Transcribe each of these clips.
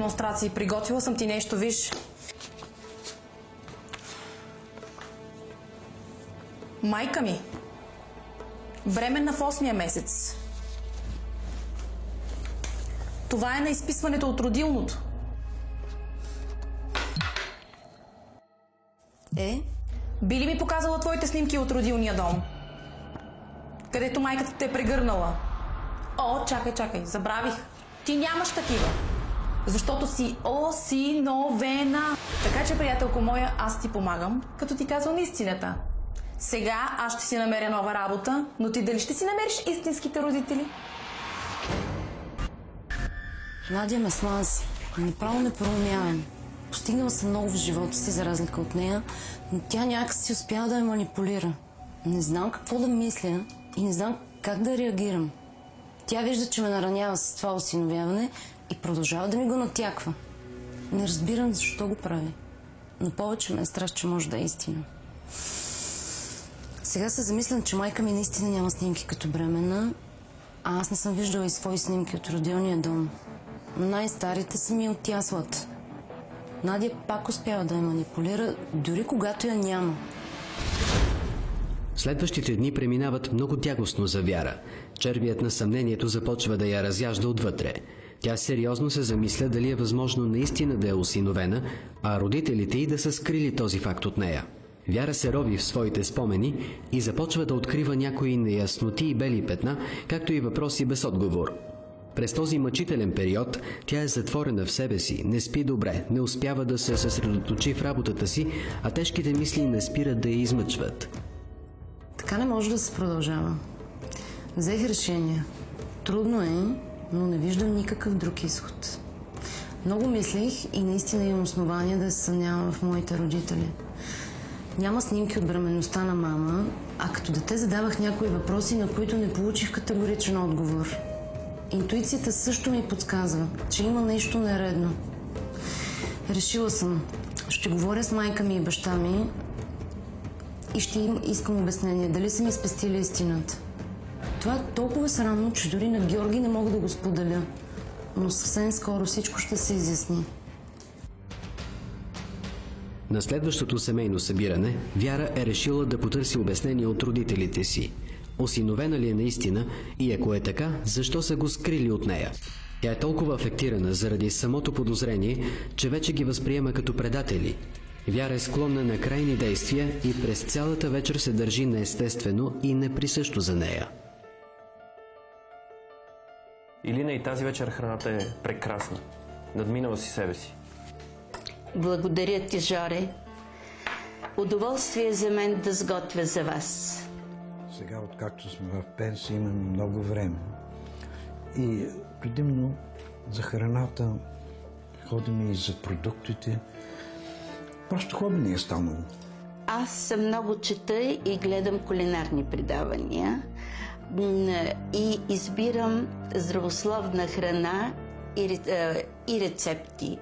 демонстрации. Приготвила съм ти нещо, виж. Майка ми. Бременна в 8-я месец. Това е на изписването от родилното. Би ли ми показала твоите снимки от родилния дом? Където майката те е прегърнала. О, чакай, забравих. Ти нямаш такива. Защото си осиновена. Така че, приятелко моя, аз ти помагам, като ти казвам истината. Сега аз ще си намеря нова работа, но ти дали ще си намериш истинските родители? Надя ме смази. Направо не проумявам. Постигнала съм много в живота си, за разлика от нея, но тя някакси успява да ме манипулира. Не знам какво да мисля и не знам как да реагирам. Тя вижда, че ме наранява с това осиновяване и продължава да ми го натяква. Не разбирам защо го прави, но повече ме е страх, че може да е истина. Сега се замислям, че майка ми наистина няма снимки като бременна, а аз не съм виждала и свои снимки от родилния дом. Най-старите са ми от яслата. Надя пак успява да я манипулира, дори когато я няма. Следващите дни преминават много тягостно за Вяра. Червият на съмнението започва да я разяжда отвътре. Тя сериозно се замисля дали е възможно наистина да е осиновена, а родителите й да са скрили този факт от нея. Вяра се рови в своите спомени и започва да открива някои неясноти и бели петна, както и въпроси без отговор. През този мъчителен период тя е затворена в себе си, не спи добре, не успява да се съсредоточи в работата си, а тежките мисли не спират да я измъчват. Така не може да се продължава. Взех решение. Трудно е, но не виждам никакъв друг изход. Много мислих и наистина имам основания да се съмнявам в моите родители. Няма снимки от бременността на мама, а като дете задавах някои въпроси, на които не получих категоричен отговор. Интуицията също ми подсказва, че има нещо нередно. Решила съм, ще говоря с майка ми и баща ми и ще им искам обяснение, дали са ми спестили истината. Това е толкова срамно, че дори на Георги не мога да го споделя. Но съвсем скоро всичко ще се изясни. На следващото семейно събиране Вяра е решила да потърси обяснение от родителите си. Осиновена ли е наистина и ако е така, защо са го скрили от нея? Тя е толкова афектирана заради самото подозрение, че вече ги възприема като предатели. Вяра е склонна на крайни действия и през цялата вечер се държи неестествено и неприсъщо за нея. Илина, и тази вечер храната е прекрасна. Надминала си себе си. Благодаря ти, Жоре. Удоволствие за мен да сготвя за вас. Сега, откакто сме в пенсия, имаме много време. И предимно за храната ходим и за продуктите. Просто хоби не е станало. Аз много чета и гледам кулинарни предавания и избирам здравословна храна и рецепти,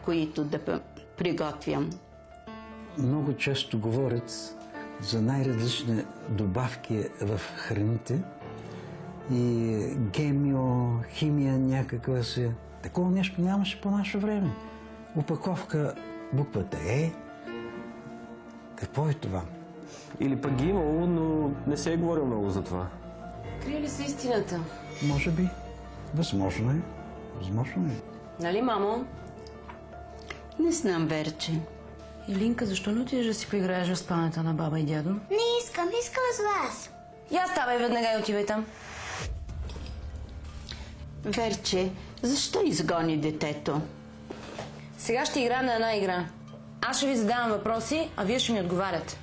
които да приготвям. Много често говорят за най-различни добавки в храните и гемио, химия някаква си. Такова нещо нямаше по наше време. Опаковка, буквата Е. Какво е това? Или пък ги имало, но не се е говорил много за това. Крие ли се истината? Може би. Възможно е. Възможно е. Нали, мамо? Не знам, Верче. Илинка, защо не отидеш да си поиграеш в спалнята на баба и дядо? Не искам с вас. Я ставай веднага и отивай там. Верче, защо изгони детето? Сега ще играем на една игра. Аз ще ви задавам въпроси, а вие ще ми отговаряте.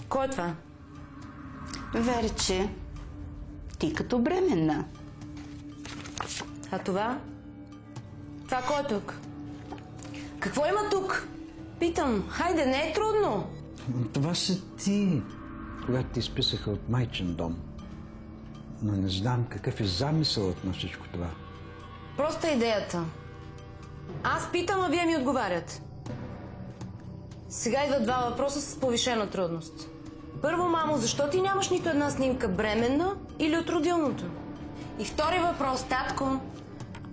Кой е това? Верче, ти като бременна. А това? Това кой е тук? Какво има тук? Питам, хайде, не е трудно. Това си ти, когато ти изписаха от майчин дом. Но не знам какъв е замисълът на всичко това. Проста идеята. Аз питам, а вие ми отговаряте. Сега идват два въпроса с повишена трудност. Първо, мамо, защо ти нямаш нито една снимка бременна или от родилното? И втори въпрос, татко.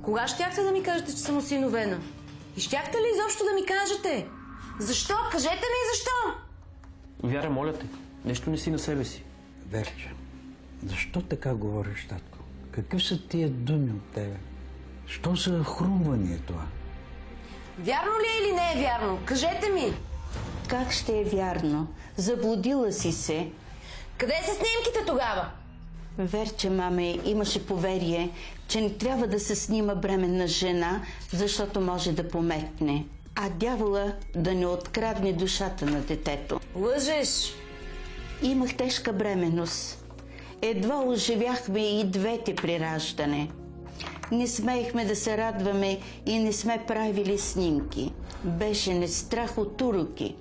Кога щяхте да ми кажете, че съм осиновена? И щяхте ли изобщо да ми кажете? Защо? Кажете ми защо? Вяра, моля те, нещо не си на себе си. Верче, защо така говориш, татко? Какви са тия думи от тебе? Що за хрумване е това? Вярно ли е или не е вярно? Кажете ми! Как ще е вярно? Заблудила си се. Къде са снимките тогава? Верче, маме, имаше поверие, че не трябва да се снима бременна жена, защото може да пометне, а дявола да не открадне душата на детето. Лъжеш! Имах тежка бременност. Едва оживяхме и двете при раждане. Не смеехме да се радваме и не сме правили снимки. Беше не страх от уроки.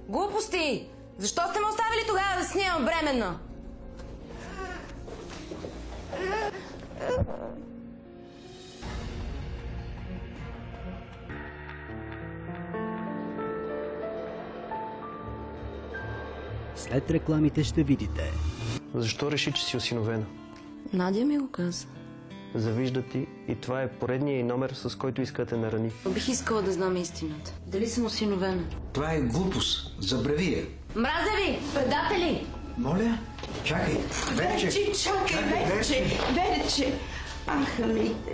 Глупости! Защо сте ме оставили тогава да снимам бременна? След рекламите ще видите. Защо реши, че си осиновена? Надя ми го каза. Завижда ти и това е поредния и номер, с който иска да те нарани. Бих искала да знам истината. Дали съм осиновена? Това е глупост. Забрави я. Мразя ви! Предатели! Моля? Чакай. Верче! Чакай, Верче! Верче! Ах, амите!